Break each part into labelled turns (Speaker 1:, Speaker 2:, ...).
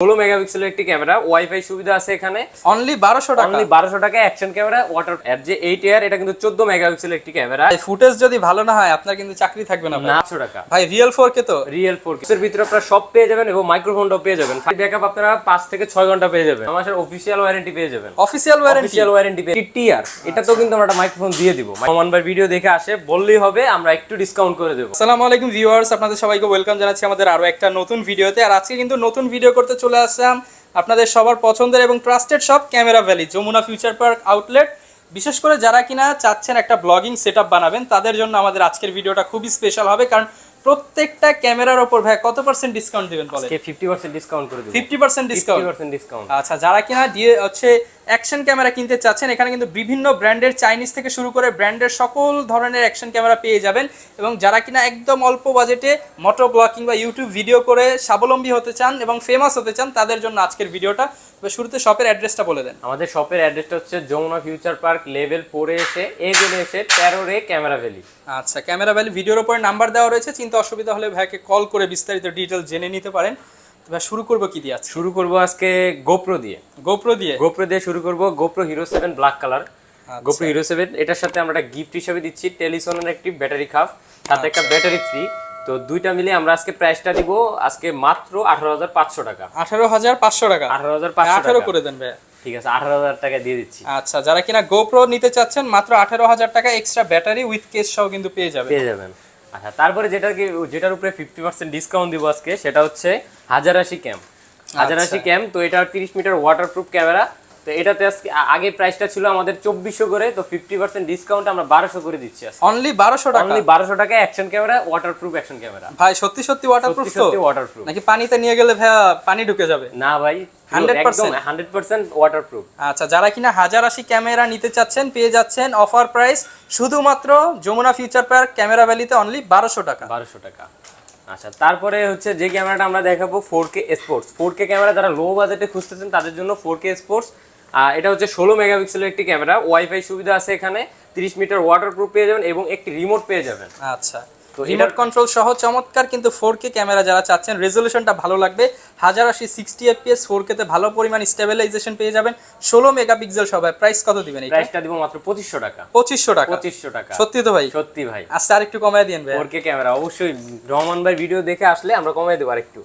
Speaker 1: 16 মেগাপিক্সেলের একটি camera, wifi সুবিধা আছে এখানে।
Speaker 2: অনলি 1200 টাকা।
Speaker 1: অনলি 1200 টাকা অ্যাকশন ক্যামেরা, ওয়াটার যে 8 এয়ার, এটা কিন্তু 14 মেগাপিক্সেলের একটি ক্যামেরা।
Speaker 2: এই ফুটেজ যদি ভালো না হয় আপনার কিন্তু চাকরি থাকবে না ভাই।
Speaker 1: 900 টাকা
Speaker 2: ভাই রিয়েল 4K তো?
Speaker 1: রিয়েল 4K এর ভিতরে আপনারা সব পেয়ে যাবেন এবং মাইক্রোফোনটাও পেয়ে যাবেন। ব্যাকআপ আপনারা 5 থেকে 6 ঘন্টা পেয়ে যাবেন। আমাদের অফিশিয়াল ওয়ারেন্টি পেয়ে যাবেন।
Speaker 2: অফিশিয়াল ওয়ারেন্টি
Speaker 1: পেয়ে টিআর, এটাতেও কিন্তু আমরা একটা মাইক্রোফোন দিয়ে দিব। রহমান ভাই ভিডিও দেখে আসে বললেই হবে, আমরা একটু ডিসকাউন্ট করে দেব।
Speaker 2: আসসালামু আলাইকুম ভিউয়ার্স, আপনাদের সবাইকে ওয়েলকাম জানাচ্ছি আমাদের আরো একটা নতুন ভিডিওতে। আর আজকে কিন্তু নতুন ভিডিও করতে চলে আসলাম আপনাদের সবার পছন্দের এবং trusted shop camera valley, Jamuna future park outlet. বিশেষ করে যারা কিনা চাচ্ছেন একটা ব্লগিং সেটআপ বানাবেন, তাদের জন্য আমাদের আজকের ভিডিওটা খুবই স্পেশাল হবে। কারণ প্রত্যেকটা ক্যামেরার উপর ভাই কত পার্সেন্ট ডিসকাউন্ট দিবেন বলেন?
Speaker 1: আজকে 50% ডিসকাউন্ট করে দেব।
Speaker 2: 50% ডিসকাউন্ট। আচ্ছা, যারা কিনা দিয়ে হচ্ছে অ্যাকশন ক্যামেরা কিনতে চাচ্ছেন, এখানে কিন্তু বিভিন্ন ব্র্যান্ডের, চাইনিজ থেকে শুরু করে ব্র্যান্ডের সকল ধরনের অ্যাকশন ক্যামেরা পেয়ে যাবেন। এবং যারা কিনা একদম অল্প বাজেটে মোটো ব্লগিং বা ইউটিউব ভিডিও করে স্বাবলম্বী হতে চান এবং ফেমাস হতে চান, তাদের জন্য আজকের ভিডিওটা। শুরুতে শপের অ্যাড্রেসটা বলে দেন।
Speaker 1: আমাদের শপের অ্যাড্রেসটা হচ্ছে যমুনা ফিউচার পার্ক লেভেল 4 এ এসে জোনে এসে 13 রে ক্যামেরা ভ্যালি।
Speaker 2: আচ্ছা, ক্যামেরা ভ্যালি ভিডিওর উপরে নাম্বার দেওয়া রয়েছে, চিন্তা অসুবিধা হলে ভাইকে কল করে বিস্তারিত ডিটেইলস জেনে নিতে পারেন। তো ভাই শুরু করব কি দিয়ে? আজকে
Speaker 1: শুরু করব আজকে গোপ্রো দিয়ে শুরু করব। GoPro hero 7 black colour. GoPro hero 7 এটার সাথে আমরা একটা গিফট হিসেবে দিচ্ছি টেলিসনের একটি ব্যাটারি খাপ, সাথে একটা ব্যাটারি ফ্রি। তো দুইটা মিলে আমরা আজকে প্রাইসটা দিব আজকে মাত্র 18500 টাকা।
Speaker 2: 18500 টাকা?
Speaker 1: 18500
Speaker 2: 18 করে দেন ভাই।
Speaker 1: ঠিক আছে, 18000 টাকা দিয়ে দিচ্ছি।
Speaker 2: আচ্ছা, যারা কিনা GoPro নিতে চাচ্ছেন মাত্র 18000 টাকা এক্সট্রা ব্যাটারি উইথ কেস সহ কিন্তু পেয়ে যাবেন।
Speaker 1: আচ্ছা, তারপরে যেটার উপরে 50% ডিসকাউন্ট দিব আজকে, সেটা হচ্ছে 1080 ক্যাম। 1080 ক্যাম, তো এটা 30 মিটার ওয়াটারপ্রুফ ক্যামেরা। তো এটাতে আজকে আগে প্রাইসটা ছিল আমাদের 2400 করে, তো 50% ডিসকাউন্ট আমরা 1200 করে দিচ্ছি আজকে।
Speaker 2: অনলি 1200 টাকা?
Speaker 1: অনলি 1200 টাকা action camera, waterproof action camera.
Speaker 2: ভাই সত্যি ওয়াটারপ্রুফ তো?
Speaker 1: সত্যি ওয়াটারপ্রুফ
Speaker 2: নাকি পানিতে নিয়ে গেলে ভাই পানি ঢুকে যাবে?
Speaker 1: না ভাই, 100% ওয়াটারপ্রুফ।
Speaker 2: আচ্ছা, যারা কিনা 1080 ক্যামেরা নিতে চাচ্ছেন পেয়ে যাচ্ছেন অফার প্রাইস শুধুমাত্র যমুনা ফিউচার পার্ক ক্যামেরা ভ্যালিতে অনলি 1200 টাকা।
Speaker 1: 1200 টাকা। আচ্ছা, তারপরে হচ্ছে যে ক্যামেরাটা আমরা দেখাবো 4K স্পোর্টস। 4K ক্যামেরা যারা লো বাজেটে খুঁজতেছেন তাদের জন্য 4K স্পোর্টস। এটা হচ্ছে 16 মেগাপিক্সেলের একটি ক্যামেরা, ওয়াইফাই সুবিধা আছে এখানে, 30 মিটার ওয়াটারপ্রুফ পেয়ে যাবেন এবং একটি রিমোট পেয়ে যাবেন।
Speaker 2: আচ্ছা, তো রিমোট কন্ট্রোল সহ চমৎকার কিন্তু 4K ক্যামেরা যারা চাচ্ছেন, রেজোলিউশনটা ভালো লাগবে, 1080 60 fps 4K তে ভালো পরিমাণ স্টেবিলাইজেশন পেয়ে যাবেন, 16 মেগাপিক্সেল সহ। প্রাইস কত দিবেন? এই
Speaker 1: প্রাইসটা দিব মাত্র 2500 টাকা।
Speaker 2: 2500 টাকা?
Speaker 1: 2500 টাকা।
Speaker 2: সত্যি তো ভাই?
Speaker 1: সত্যি ভাই।
Speaker 2: আচ্ছা, আর একটু কমায় দিন ভাই।
Speaker 1: 4K ক্যামেরা অবশ্যই রহমান ভাই ভিডিও দেখে আসলে আমরা কমায় দেব আরেকটু।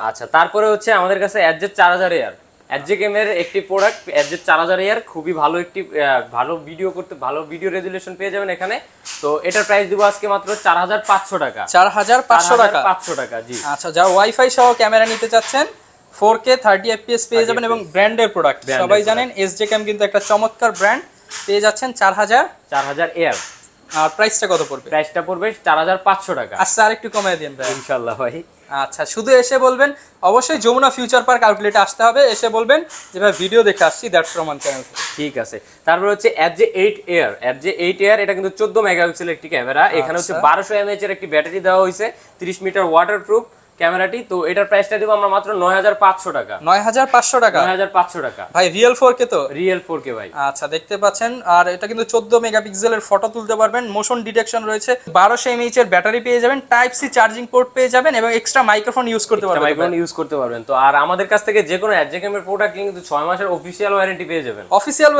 Speaker 2: আচ্ছা,
Speaker 1: তারপরে হচ্ছে আমাদের কাছে এডজেট 4000 এয়ার, এডজেকেম এর একটি প্রোডাক্ট এডজেট 4000 এয়ার, খুবই ভালো একটি ভালো ভিডিও করতে, ভালো ভিডিও রেজোলিউশন পেয়ে যাবেন এখানে। তো এটার প্রাইস দিব আজকে মাত্র 4500 টাকা।
Speaker 2: 4500 টাকা?
Speaker 1: 500 টাকা, জি।
Speaker 2: আচ্ছা, যারা ওয়াইফাই সহ ক্যামেরা নিতে চাচ্ছেন 4K 30 fps পেয়ে যাবেন এবং ব্র্যান্ডের প্রোডাক্ট সবাই জানেন, এসজেকেম কিন্তু একটা চমৎকার ব্র্যান্ড, পেয়ে যাচ্ছেন 4000
Speaker 1: এয়ার।
Speaker 2: আর প্রাইসটা কত পড়বে?
Speaker 1: প্রাইসটা পড়বে 4500 টাকা।
Speaker 2: আচ্ছা, আর একটু কমিয়ে দিন ভাই
Speaker 1: ইনশাআল্লাহ ভাই।
Speaker 2: আচ্ছা, শুধু এসে বলবেন, অবশ্যই যমুনা ফিউচার পার্ক আউটলেটে আসতে হবে, এসে বলবেন যে ভাই ভিডিও দেখে আসছি, দ্যাটস রহমান চ্যানেল।
Speaker 1: ঠিক আছে। তারপর হচ্ছে এডজে 8 এয়ার, এটা কিন্তু 14 মেগাপিক্সেলের একটি ক্যামেরা। এখানে হচ্ছে 1200 mAh এর একটি ব্যাটারি দেওয়া হয়েছে, 30 মিটার ওয়াটারপ্রুফ ক্যামেরাটি। তো এটার প্রাইসটা দেব আমরা মাত্র 9500 টাকা।
Speaker 2: 9500 টাকা?
Speaker 1: 9500 টাকা।
Speaker 2: ভাই রিয়েল 4K তো?
Speaker 1: রিয়েল 4K ভাই।
Speaker 2: আচ্ছা, দেখতে পাচ্ছেন, আর এটা কিন্তু 14 মেগাপিক্সেলের ফটো তুলতে পারবেন, মোশন ডিটেকশন রয়েছে, 1200 mAh এর ব্যাটারি পেয়ে যাবেন, টাইপ সি চার্জিং পোর্ট পেয়ে যাবেন এবং এক্সট্রা মাইক্রোফোন ইউজ করতে পারবেন।
Speaker 1: তো আর আমাদের কাছ থেকে যে কোনো এডজেকেম এর প্রোডাক্ট কিন্তু 6 মাসের অফিশিয়াল ওয়ারেন্টি পেয়ে যাবেন।
Speaker 2: অফিশিয়াল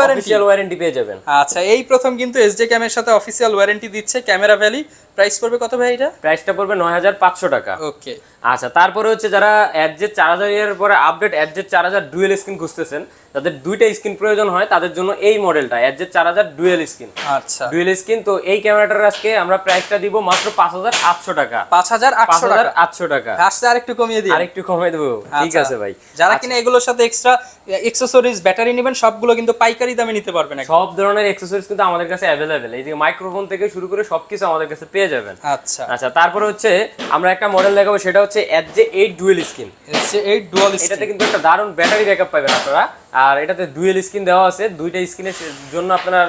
Speaker 2: ওয়ারেন্টি
Speaker 1: পেয়ে যাবেন।
Speaker 2: আচ্ছা, এই প্রথম কিন্তু এসজেকেম এর সাথে অফিশিয়াল ওয়ারেন্টি দিচ্ছে ক্যামেরা ভ্যালি। প্রাইস পড়বে কত ভাই এটা?
Speaker 1: প্রাইসটা পড়বে 9500 টাকা।
Speaker 2: ওকে।
Speaker 1: আচ্ছা, তারপরে হচ্ছে যারা এডজেট 4000 এর পরে আপডেট এডজেট 4000 ডুয়েল স্ক্রিন খুঁজতেছেন, তাদের দুইটা স্ক্রিন প্রয়োজন হয়, তাদের জন্য এই মডেলটা এডজেট 4000 ডুয়েল স্ক্রিন।
Speaker 2: আচ্ছা,
Speaker 1: ডুয়েল স্ক্রিন। তো এই ক্যামেরাটার আজকে আমরা প্রাইসটা দিব মাত্র 5800 টাকা।
Speaker 2: 5800
Speaker 1: টাকা।
Speaker 2: আসলে আরেকটু কমিয়ে দিই?
Speaker 1: আরেকটু কমিয়ে দেব। ঠিক আছে ভাই।
Speaker 2: যারা কিনা এগুলোর সাথে এক্সট্রা অ্যাকসেসরিজ ব্যাটারি নেবেন, সবগুলো কিন্তু পাইকারি দামে নিতে পারবেন।
Speaker 1: সব ধরনের অ্যাকসেসরিজ কিন্তু আমাদের কাছে अवेलेबल, এই যে মাইক্রোফোন থেকে শুরু করে সবকিছু আমাদের কাছে পেয়ে যাবেন।
Speaker 2: আচ্ছা,
Speaker 1: তারপরে হচ্ছে আমরা একটা মডেল দেখাবো, সেটা হচ্ছে এডজে 8 ডুয়েল স্ক্রিন। এটাতে কিন্তু একটা দারুণ ব্যাটারি ব্যাকআপ পাবেন আপনারা, আর এটাতে ডুয়েল স্ক্রিন দেওয়া আছে, দুইটা স্ক্রিনের জন্য আপনারা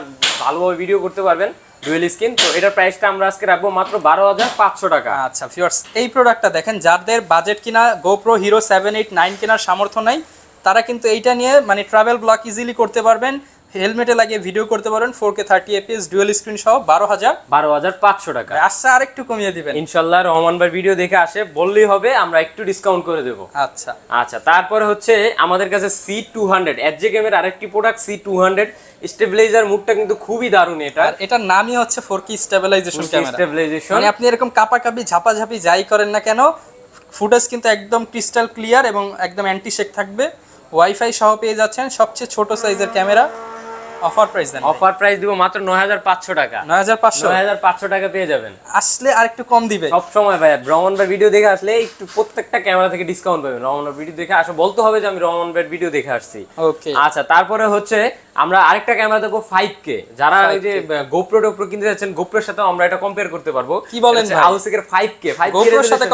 Speaker 1: ভালোভাবে ভিডিও করতে পারবেন, ডুয়েল স্ক্রিন। তো এটার প্রাইসটা আমরা আজকে রাখবো মাত্র 12500 টাকা।
Speaker 2: আচ্ছা ভিউয়ার্স, এই প্রোডাক্টটা দেখেন, যাদের বাজেট কিনা GoPro Hero 7, 8, 9 কেনার সামর্থ্য নাই, তারা কিন্তু এইটা নিয়ে মানে ট্রাভেল ব্লগ ইজিলি করতে পারবেন। হেলমেটে লাগিয়ে ভিডিও করতে পারবেন 4K 30 fps ডুয়াল স্ক্রিন সহ
Speaker 1: 12,500 টাকা।
Speaker 2: আচ্ছা আর একটু কমিয়ে দিবেন
Speaker 1: ইনশাআল্লাহ। রহমান ভাই ভিডিও দেখে আসে বললেই হবে, আমরা একটু ডিসকাউন্ট করে দেব।
Speaker 2: আচ্ছা
Speaker 1: আচ্ছা, তারপরে হচ্ছে আমাদের কাছে C200 এজে গেমের আরেকটি প্রোডাক্ট C200 স্টেবিলাইজার মুডটা কিন্তু খুবই দারুণ।
Speaker 2: এটার নামই হচ্ছে 4K স্টেবিলাইজেশন ক্যামেরা।
Speaker 1: স্টেবিলাইজেশন
Speaker 2: মানে আপনি এরকম কাপাকাপি ঝাপাঝাপি যাই করেন না কেন, ফুটেজ কিন্তু একদম ক্রিস্টাল ক্লিয়ার এবং একদম অ্যান্টি শেক থাকবে। ওয়াইফাই সহ পেয়ে যাচ্ছেন সবচেয়ে ছোট সাইজের ক্যামেরা। অফার প্রাইস দেন?
Speaker 1: অফার প্রাইস দিব মাত্র 9,500 টাকা।
Speaker 2: 9,500
Speaker 1: টাকা পেয়ে যাবেন।
Speaker 2: আসলে আর একটু কম দিবে
Speaker 1: সব সময় ভাই রহমান ভাই ভিডিও দেখে আসলে একটু প্রত্যেকটা ক্যামেরা থেকে ডিসকাউন্ট পাবেন। রহমান ভাই ভিডিও দেখে আসলে বলতে হবে যে আমি রহমান ভাইয়ের ভিডিও দেখে আসছি।
Speaker 2: ওকে
Speaker 1: আচ্ছা, তারপরে হচ্ছে আমরা আরেকটা ক্যামেরা দেখবো 5K। যারা এই যে GoPro টোপ্রো কিনতে যাচ্ছেন, GoProর সাথে আমরা এটা কম্পেয়ার করতে পারবো।
Speaker 2: কি বলেন ভাই?
Speaker 1: আউসেকের 5K
Speaker 2: GoProর সাথে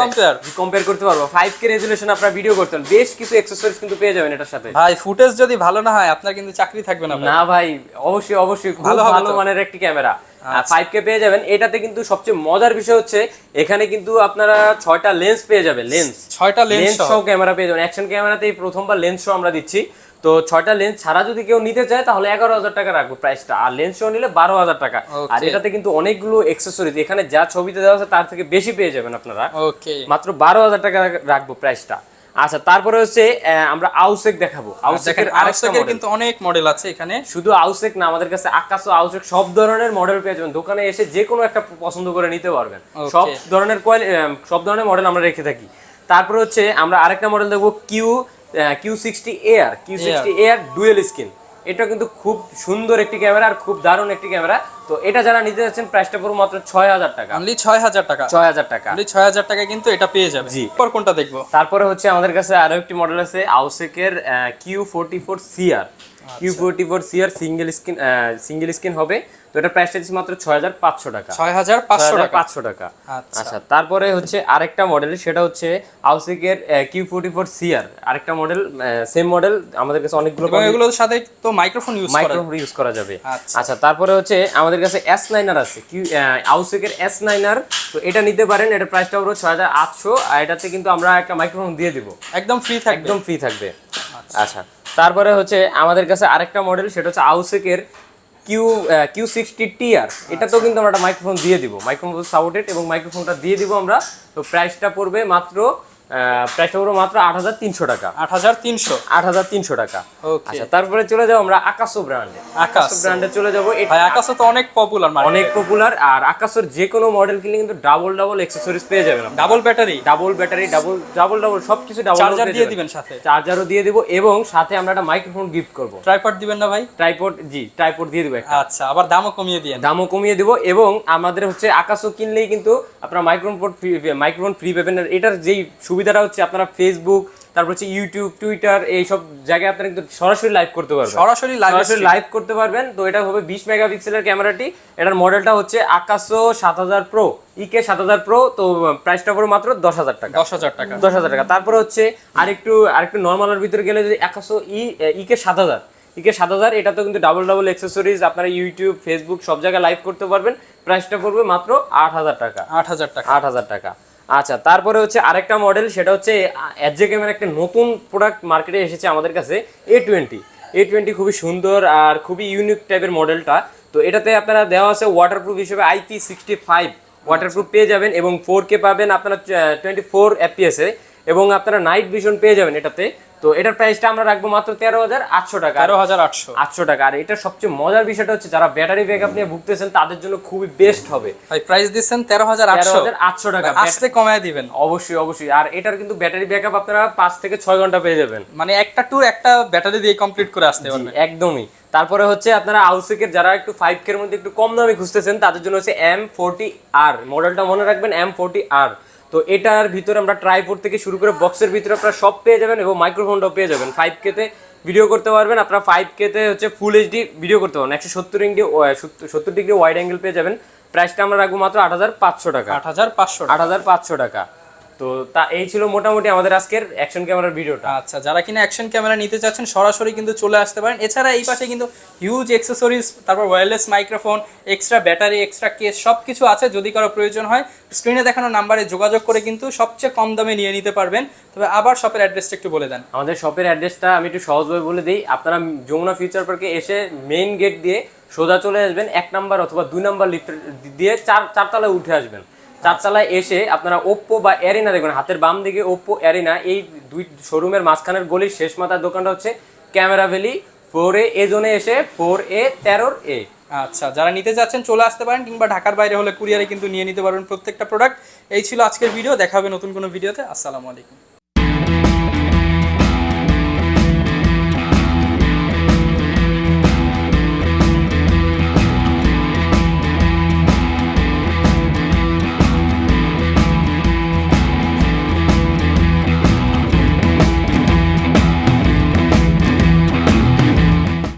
Speaker 1: কম্পেয়ার করতে পারবো। 5K রেজোলিউশন আপনারা ভিডিও করতেন, বেশ কিছু অ্যাকসেসরিজ কিন্তু পেয়ে যাবেন এটার সাথে।
Speaker 2: ভাই ফুটেজ যদি ভালো না হয় আপনার কিন্তু চাকরি থাকবে না ভাই।
Speaker 1: না ভাই, অবশ্যই অবশ্যই খুব ভালো মানের একটি ক্যামেরা 5K পেয়ে যাবেন। এটাতে কিন্তু সবচেয়ে মজার বিষয় হচ্ছে এখানে কিন্তু আপনারা 6টা লেন্স পেয়ে যাবেন। লেন্স
Speaker 2: 6টা লেন্স
Speaker 1: সহ ক্যামেরা পেয়ে যাবেন। অ্যাকশন ক্যামেরাতেই প্রথমবার লেন্স সহ আমরা দিচ্ছি। তো 6টা লেন্স ছাড়া যদি কেউ নিতে চায় তাহলে 11,000 টাকা রাখবো প্রাইসটা, আর লেন্স সহ নিলে 12,000 টাকা। আর এটাতে কিন্তু অনেকগুলো অ্যাকসেসরিজ এখানে যা ছবিতে দেওয়া আছে তার থেকে বেশি পেয়ে যাবেন আপনারা।
Speaker 2: ওকে,
Speaker 1: মাত্র 12,000 টাকা রাখবো প্রাইসটা। আচ্ছা, তারপরে হচ্ছে আমরা আউসেক দেখাবো। আউসেকের
Speaker 2: কিন্তু অনেক মডেল আছে এখানে।
Speaker 1: শুধু আউসেক না, আমাদের কাছে আকাশও আউসেক সব ধরনের মডেল পেয়ে যাবেন। দোকানে এসে যে কোনো একটা পছন্দ করে নিতে পারবেন। সব ধরনের মডেল আমরা রেখে থাকি। তারপরে হচ্ছে আমরা আরেকটা মডেল দেখবো Q60 এয়ার ডুয়েল স্ক্রিন। এটা কিন্তু খুব সুন্দর একটি ক্যামেরা আর খুব দারুণ একটি ক্যামেরা। তো এটা যারা নিতে যাচ্ছেন প্রাইসটা পুরো মাত্র 6,000 টাকা।
Speaker 2: অনলি 6,000 টাকা।
Speaker 1: 6,000 টাকা।
Speaker 2: অনলি 6,000 টাকা কিন্তু এটা পেয়ে যাবে।
Speaker 1: জি।
Speaker 2: পর কোনটা দেখবো?
Speaker 1: তারপরে হচ্ছে আমাদের কাছে আরো একটি মডেল আছে আউসেকের Q44 CR। Q44 CR single screen হবে। তো এটা প্রাইসটা দিচ্ছি মাত্র 6,500 টাকা।
Speaker 2: 6,500
Speaker 1: টাকা। আচ্ছা, তারপরে হচ্ছে আরেকটা মডেল, সেটা হচ্ছে আউসেকের Q44 CR। আরেকটা মডেল, সেম মডেল আমাদের কাছে অনেকগুলো।
Speaker 2: এগুলোর সাথে তো মাইক্রোফোন ইউজ করা
Speaker 1: যাবে। আচ্ছা, তারপরে হচ্ছে আমাদের কাছে S9R আছে, আউসেকের S9R। তো এটা নিতে পারেন, এটা প্রাইসটা হলো 6,800। আর এটাতে কিন্তু আমরা একটা মাইক্রোফোন দিয়ে দিব,
Speaker 2: একদম ফ্রি থাকবে।
Speaker 1: আচ্ছা, তারপরে হচ্ছে আমাদের কাছে আরেকটা মডেল, সেটা হচ্ছে আউসেকের Q60 TR। এটাতেও কিন্তু আমরা একটা মাইক্রোফোন দিয়ে দিব, মাইক্রোফোন সাপোর্টেড এবং মাইক্রোফোনটা দিয়ে দিব আমরা। তো প্রাইসটা পড়বে মাত্র 8,300 টাকা। 8,300 টাকা। আচ্ছা, তারপরে চলে যাবো আমরা আকাশো ব্র্যান্ডে চলে যাবো।
Speaker 2: আকাশো তো অনেক
Speaker 1: পপুলার। আর আকাশোর যে কোনো মডেল কিনলে কিন্তু ডাবল অ্যাকসেসরিজ পেয়ে যাবেন।
Speaker 2: ডাবল ব্যাটারি,
Speaker 1: ডাবল সবকিছু ডাবল
Speaker 2: চার্জার দিয়ে দিবেন, সাথে
Speaker 1: চার্জারও দিয়ে দিব এবং সাথে আমরা একটা মাইক্রোফোন গিফট করব।
Speaker 2: ট্রাইপড দিবেন না ভাই?
Speaker 1: ট্রাইপড দিয়ে দিব একটা।
Speaker 2: আচ্ছা, আবার দামও কমিয়ে
Speaker 1: দিব। এবং আমাদের হচ্ছে আকাশো কিনলেই কিন্তু আপনারা মাইক্রোফোন ফ্রি পাবেন। এটার যেই সুবিধাটা হচ্ছে আপনারা ফেসবুক, তারপর হচ্ছে ইউটিউব, টুইটার, এইসব জায়গায় আপনারা কিন্তু সরাসরি লাইভ করতে পারবেন। তো এটা হবে 20 মেগাপিক্সেলের ক্যামেরাটি। এটার মডেলটা হচ্ছে আকাশো 7000 প্রো, EK 7000 প্রো। তো প্রাইসটা পড়ে মাত্র 10,000 টাকা। 10,000 টাকা। তারপর হচ্ছে আরেকটু নরমালের ভিতরে গেলে যদি আকাশো EK 7000, এটাতেও কিন্তু ডাবল অ্যাকসেসরিজ, আপনারা ইউটিউব, ফেসবুক সব জায়গায় লাইভ করতে পারবেন। প্রাইসটা পড়বে মাত্র 8,000 টাকা। 8,000 টাকা। আচ্ছা, তারপরে হচ্ছে আরেকটা মডেল, সেটা হচ্ছে এজে ক্যামেরা একটা নতুন প্রোডাক্ট মার্কেটে এসেছে আমাদের কাছে, A20 খুবই সুন্দর আর খুবই ইউনিক টাইপের মডেলটা। তো এটাতে আপনারা দেওয়া আছে ওয়াটারপ্রুফ হিসেবে IP65 ওয়াটারপ্রুফ পেয়ে যাবেন এবং 4K পাবেন আপনারা 24 FPS এ, এবং আপনারা নাইট ভিশন পেয়ে যাবেন এটাতে। তো এটার প্রাইসটা আমরা রাখবো মাত্র 13,800 টাকা। 13,800 টাকা। আর এটা সবচেয়ে মজার বিষয়টা হচ্ছে যারা ব্যাটারি ব্যাকআপ নিয়ে ভুগতেছেন তাদের জন্য খুবই বেস্ট হবে।
Speaker 2: ভাই প্রাইস দিচ্ছেন 13,800 টাকা, আসতে কমায় দিবেন।
Speaker 1: অবশ্যই। আর এটার কিন্তু ব্যাটারি ব্যাকআপ আপনারা 5 থেকে 6 ঘন্টা পেয়ে যাবেন।
Speaker 2: মানে একটা ট্যুর একটা ব্যাটারি দিয়ে কমপ্লিট করে আসতে পারবেন।
Speaker 1: একদমই। তারপরে হচ্ছে আপনারা আউসেকের যারা একটু 5K এর মধ্যে একটু কম দামে খুঁজতেছেন তাদের জন্য হচ্ছে M40R মডেলটা, মনে রাখবেন M40R। তো এটার ভিতরে আমরা ট্রাইপড থেকে শুরু করে বক্সের ভিতরে আপনারা সব পেয়ে যাবেন এবং মাইক্রোফোনটাও পেয়ে যাবেন। 5K তে ভিডিও করতে পারবেন আপনারা। 5K তে হচ্ছে ফুল HD ভিডিও করতে পারবেন। 170 ডিগ্রি ওয়াইড অ্যাঙ্গেল পেয়ে যাবেন। প্রাইসটা আমরা রাখবো মাত্র 8,500 টাকা।
Speaker 2: 8,500
Speaker 1: টাকা। তো তা এই ছিল মোটামুটি আমাদের আজকের অ্যাকশন ক্যামেরার ভিডিওটা।
Speaker 2: আচ্ছা, যারা কিনা অ্যাকশন ক্যামেরা নিতে চাচ্ছেন সরাসরি কিন্তু চলে আসতে পারেন। এছাড়া এই পাশে কিন্তু হিউজ অ্যাক্সেসরিজ, তারপর wireless microphone, extra battery, extra case সব কিছু আছে। যদি কারো প্রয়োজন হয় স্ক্রিনে দেখানো নাম্বারে যোগাযোগ করে কিন্তু সবচেয়ে কম দামে নিয়ে নিতে পারবেন। তবে আবার শপের অ্যাড্রেসটা একটু বলে দেন।
Speaker 1: আমাদের শপের অ্যাড্রেসটা আমি একটু সহজভাবে বলে দিই। আপনারা যমুনা ফিউচার পার্কে এসে মেইন গেট দিয়ে সোজা চলে আসবেন, 1 নাম্বার অথবা 2 নাম্বার লিফট দিয়ে চারতলায় উঠে আসবেন। চারতলায় এসে আপনারা ওপ্পো বা অ্যারিনা দেখবেন, হাতের বাম দিকে ওপ্পো অ্যারিনা, এই দুই শোরুমের মাঝখানের গলির শেষ মাথার দোকানটা হচ্ছে ক্যামেরা ভ্যালি 4A জোনে এসে 4A 13A।
Speaker 2: আচ্ছা, যারা নিতে চাচ্ছেন চলে আসতে পারেন, কিংবা ঢাকার বাইরে হলে কুরিয়ারে কিন্তু নিয়ে নিতে পারবেন প্রত্যেকটা প্রোডাক্ট। এই ছিল আজকের ভিডিও, দেখা হবে নতুন কোনো ভিডিওতে। আসসালামু আলাইকুম।